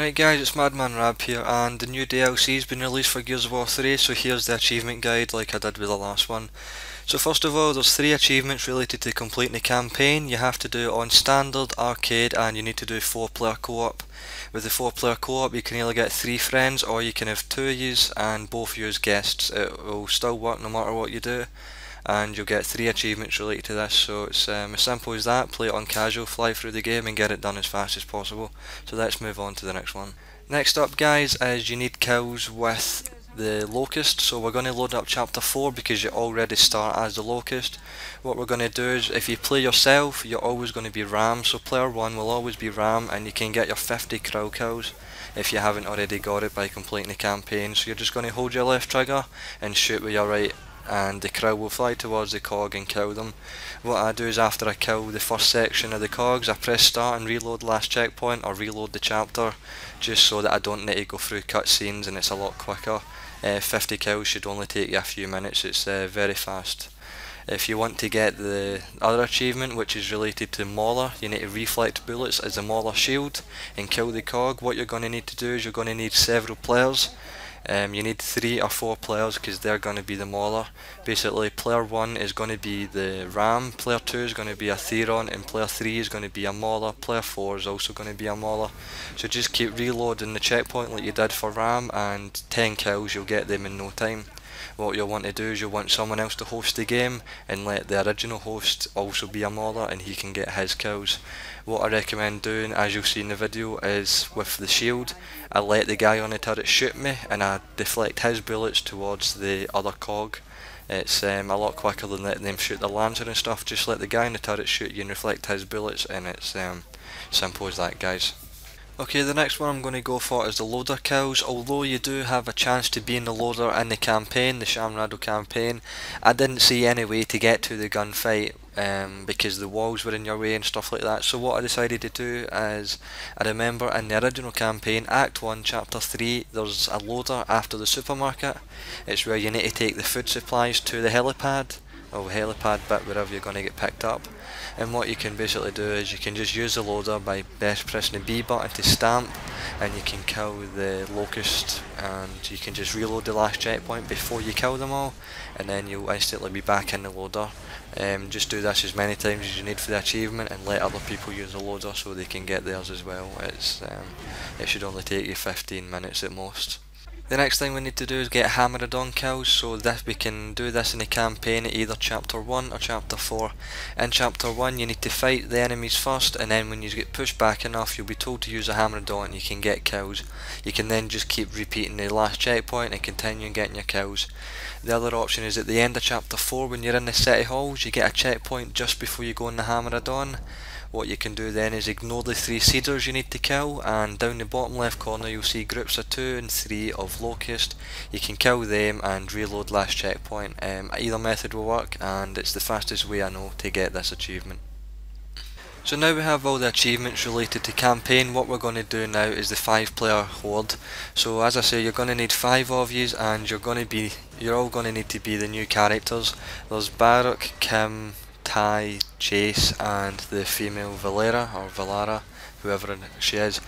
Right guys, it's madmanRAB here, and the new DLC has been released for Gears of War 3, so here's the achievement guide like I did with the last one. So first of all, there's 3 achievements related to completing the campaign. You have to do it on standard, arcade, and you need to do 4-player co-op. With the 4-player co-op you can either get 3 friends or you can have 2 yous and both yous guests. It will still work no matter what you do, and you'll get 3 achievements related to this, so it's as simple as that. Play it on casual, fly through the game and get it done as fast as possible. So let's move on to the next one. Next up guys is you need kills with the Locust, so we're going to load up chapter 4 because you already start as the Locust. What we're going to do is, if you play yourself, you're always going to be RAAM, so player 1 will always be RAAM, and you can get your 50 Kryll kills if you haven't already got it by completing the campaign. So you're just going to hold your left trigger and shoot with your right, and the Kryll will fly towards the cog and kill them. What I do is, after I kill the first section of the cogs, I press start and reload last checkpoint or reload the chapter, just so that I don't need to go through cutscenes and it's a lot quicker. 50 kills should only take you a few minutes, it's very fast. If you want to get the other achievement, which is related to mauler, you need to reflect bullets as a mauler shield and kill the cog. What you're going to need to do is you're going to need several players. You need 3 or 4 players because they're going to be the mauler. Basically, player 1 is going to be the RAAM, player 2 is going to be a Theron, and player 3 is going to be a mauler, player 4 is also going to be a mauler. So just keep reloading the checkpoint like you did for RAAM, and 10 kills, you'll get them in no time. What you'll want to do is you'll want someone else to host the game and let the original host also be a mauler and he can get his kills. What I recommend doing, as you'll see in the video, is with the shield, I let the guy on the turret shoot me and I deflect his bullets towards the other cog. It's a lot quicker than letting them shoot the lancer and stuff. Just let the guy in the turret shoot you and reflect his bullets, and it's simple as that guys. Okay, the next one I'm going to go for is the loader kills. Although you do have a chance to be in the loader in the campaign, the Shadow campaign, I didn't see any way to get to the gunfight because the walls were in your way and stuff like that. So what I decided to do is, I remember in the original campaign, Act 1, Chapter 3, there's a loader after the supermarket. It's where you need to take the food supplies to the helipad, or helipad bit, wherever you're going to get picked up. And what you can basically do is you can just use the loader by pressing the B button to stamp, and you can kill the Locust, and you can just reload the last checkpoint before you kill them all, and then you'll instantly be back in the loader. Just do this as many times as you need for the achievement, and let other people use the loader so they can get theirs as well. It should only take you 15 minutes at most. The next thing we need to do is get madmanRAB kills, so that we can do this in the campaign at either chapter 1 or chapter 4. In chapter 1 you need to fight the enemies first, and then when you get pushed back enough you'll be told to use a madmanRAB and you can get kills. You can then just keep repeating the last checkpoint and continue getting your kills. The other option is at the end of chapter 4, when you're in the city halls, you get a checkpoint just before you go in the madmanRAB. What you can do then is ignore the 3 seeders you need to kill, and down the bottom left corner you'll see groups of 2 and 3 of Locust. You can kill them and reload last checkpoint. Either method will work, and it's the fastest way I know to get this achievement. So now we have all the achievements related to campaign. What we're going to do now is the 5-player horde. So as I say, you're going to need 5 of yous, and you're all going to need to be the new characters. There's Barak, Kim, Ty, Chase, and the female Valera, or Valara, whoever she is.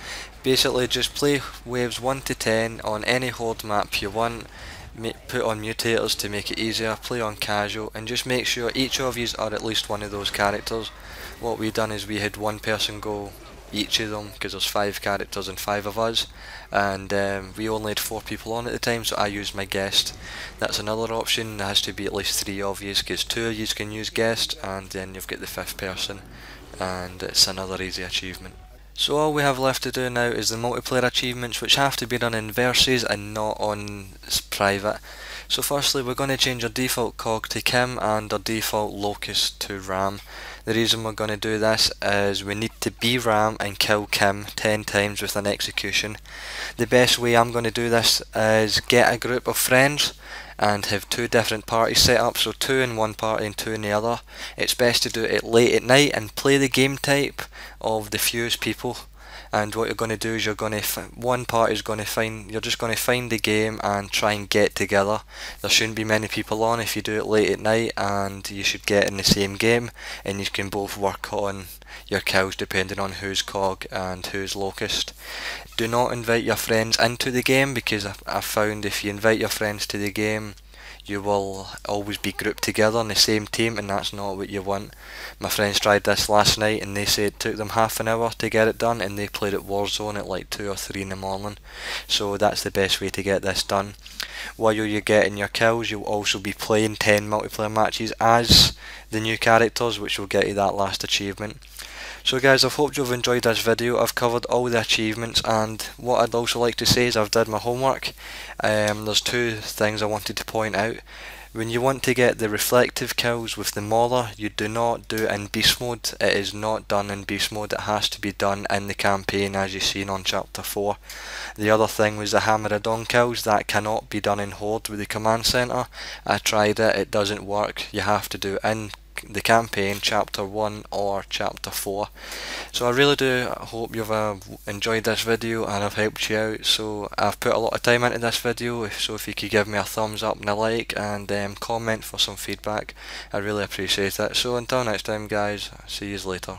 Basically just play waves 1 to 10 on any horde map you want, put on mutators to make it easier, play on casual, and just make sure each of you are at least one of those characters. What we done is we had one person go each of them, because there's 5 characters and 5 of us, and we only had 4 people on at the time, so I used my guest. That's another option. There has to be at least 3 of you, because 2 of you can use guest, and then you've got the 5th person, and it's another easy achievement. So all we have left to do now is the multiplayer achievements, which have to be done in versus and not on private. So firstly, we're going to change our default cog to Kim and our default Locust to RAAM. The reason we're going to do this is we need to be RAAM and kill Kim 10 times with an execution. The best way I'm going to do this is get a group of friends and have 2 different parties set up, so 2 in one party and 2 in the other. It's best to do it late at night and play the game type of the fewest people. and what you're going to do is one part is going to find, you're just going to find the game and try and get together. There shouldn't be many people on if you do it late at night, and you should get in the same game and you can both work on your kills depending on who's cog and who's locust. Do not invite your friends into the game, because I've found if you invite your friends to the game you will always be grouped together in the same team, and that's not what you want. My friends tried this last night and they said it took them half an hour to get it done, and they played at Warzone at like 2 or 3 in the morning. So that's the best way to get this done. While you're getting your kills, you'll also be playing 10 multiplayer matches as the new characters, which will get you that last achievement. So guys, I hope you've enjoyed this video. I've covered all the achievements, and what I'd also like to say is I've did my homework. There's 2 things I wanted to point out. When you want to get the reflective kills with the mauler, you do not do it in beast mode. It is not done in beast mode, it has to be done in the campaign as you've seen on chapter 4. The other thing was the hammer of dawn kills, that cannot be done in horde with the command center. I tried it, it doesn't work. You have to do it in the campaign, chapter 1 or chapter 4. So I really do hope you've enjoyed this video and I've helped you out. So I've put a lot of time into this video, so if you could give me a thumbs up and a like, and comment for some feedback, I really appreciate it. So until next time guys, see you later.